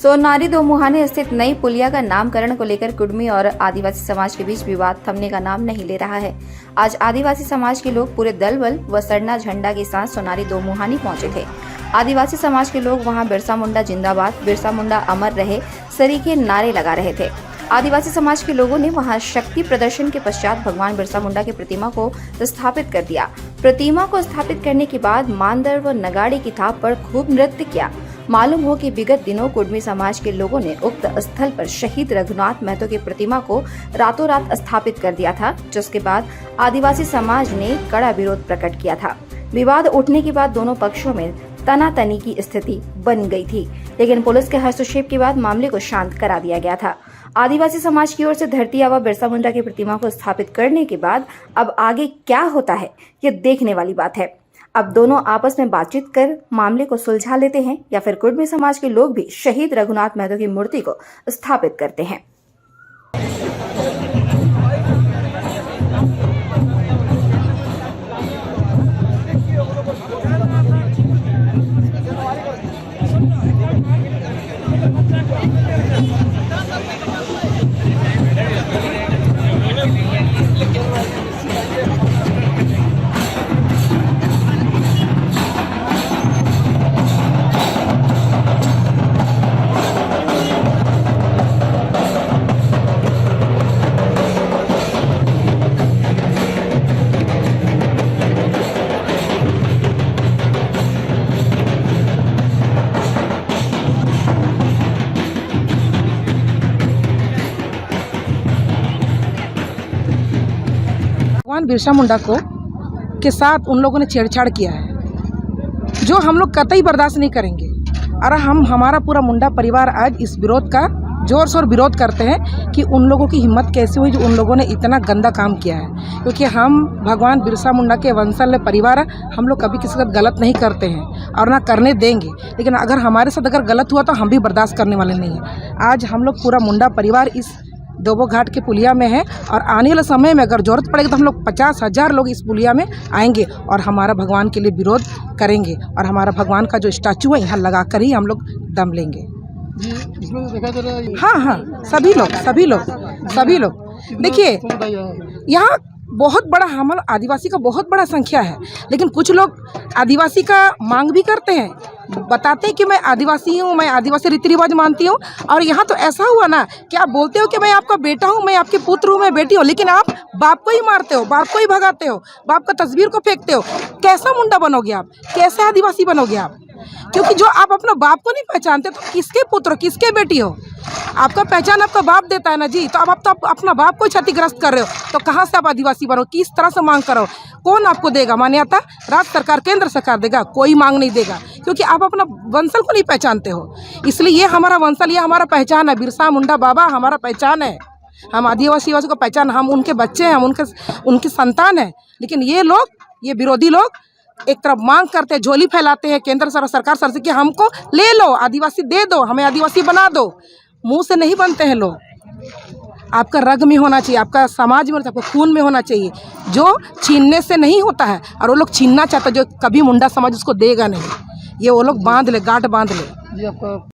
सोनारी दो मुहाने स्थित नई पुलिया का नामकरण को लेकर कुडमी और आदिवासी समाज के बीच विवाद थमने का नाम नहीं ले रहा है। आज आदिवासी समाज के लोग पूरे दल बल व सरना झंडा के साथ सोनारी दो मुहानी पहुंचे थे। आदिवासी समाज के लोग वहां बिरसा मुंडा जिंदाबाद, बिरसा मुंडा अमर रहे सरीखे नारे लगा रहे थे। आदिवासी समाज के लोगों ने वहां शक्ति प्रदर्शन के पश्चात भगवान बिरसा मुंडा की प्रतिमा को स्थापित कर दिया। प्रतिमा को स्थापित करने के बाद मांदर व नगाड़े की थाप पर खूब नृत्य किया। मालूम हो कि विगत दिनों कुडमी समाज के लोगों ने उक्त स्थल पर शहीद रघुनाथ महतो की प्रतिमा को रातों रात स्थापित कर दिया था, जिसके बाद आदिवासी समाज ने कड़ा विरोध प्रकट किया था। विवाद उठने के बाद दोनों पक्षों में तनातनी की स्थिति बन गई थी, लेकिन पुलिस के हस्तक्षेप के बाद मामले को शांत करा दिया गया था। आदिवासी समाज की ओर से धरती आबा बिरसा मुंडा की प्रतिमा को स्थापित करने के बाद अब आगे क्या होता है, ये देखने वाली बात है। अब दोनों आपस में बातचीत कर मामले को सुलझा लेते हैं या फिर कुडमी समाज के लोग भी शहीद रघुनाथ महतो की मूर्ति को स्थापित करते हैं। भगवान बिरसा मुंडा को के साथ उन लोगों ने छेड़छाड़ किया है, जो हम लोग कतई बर्दाश्त नहीं करेंगे। और हमारा पूरा मुंडा परिवार आज इस विरोध का जोर शोर विरोध करते हैं कि उन लोगों की हिम्मत कैसे हुई जो उन लोगों ने इतना गंदा काम किया है। क्योंकि हम भगवान बिरसा मुंडा के वंशज परिवार, हम लोग कभी किसी का गलत नहीं करते हैं और ना करने देंगे, लेकिन अगर हमारे साथ अगर गलत हुआ तो हम भी बर्दाश्त करने वाले नहीं हैं। आज हम लोग पूरा मुंडा परिवार इस डोबो घाट के पुलिया में है और आने वाले समय में अगर जरूरत पड़ेगी तो हम लोग 50,000 लोग इस पुलिया में आएंगे और हमारा भगवान के लिए विरोध करेंगे और हमारा भगवान का जो स्टैचू है यहाँ लगा कर ही हम लोग दम लेंगे। इसमें देखा जा रहा है। हाँ, सभी लोग देखिए, यहाँ बहुत बड़ा हमारा आदिवासी का बहुत बड़ा संख्या है, लेकिन कुछ लोग आदिवासी का मांग भी करते हैं, बताते हैं कि मैं आदिवासी हूँ, मैं आदिवासी रीति रिवाज मानती हूँ। और यहाँ तो ऐसा हुआ ना कि आप बोलते हो कि मैं आपका बेटा हूँ, मैं आपके पुत्र हूँ, मैं बेटी हूँ, लेकिन आप बाप को ही मारते हो, बाप को ही भगाते हो, बाप का तस्वीर को फेंकते हो। कैसा मुंडा बनोगे आप, कैसे आदिवासी बनोगे आप? क्योंकि जो आप अपना बाप को नहीं पहचानते तो किसके पुत्र, किसके बेटी हो? आपका पहचान आपका बाप देता है ना जी, तो अब आप तो अपना बाप को क्षतिग्रस्त कर रहे हो, तो कहाँ से आप आदिवासी बनो? किस तरह से मांग करो? कौन आपको देगा मान्यता? राज्य सरकार, केंद्र सरकार देगा? कोई मांग नहीं देगा, क्योंकि आप अपना वंशल को नहीं पहचानते हो। इसलिए ये हमारा वंशल, ये हमारा पहचान है। बिरसा मुंडा बाबा हमारा पहचान है, हम आदिवासी को पहचान, हम उनके बच्चे हैं, हम उनकी संतान है। लेकिन ये लोग, ये विरोधी लोग एक तरफ मांग करते हैं, झोली फैलाते हैं केंद्र सरकार से कि हमको ले लो, आदिवासी दे दो, हमें आदिवासी बना दो। मुंह से नहीं बनते हैं लोग, आपका रग में होना चाहिए, आपका समाज में, आपका खून में होना चाहिए। जो छीनने से नहीं होता है और वो लोग छीनना चाहते, जो कभी मुंडा समाज उसको देगा नहीं। ये वो लोग बांध ले, गांठ बांध ले।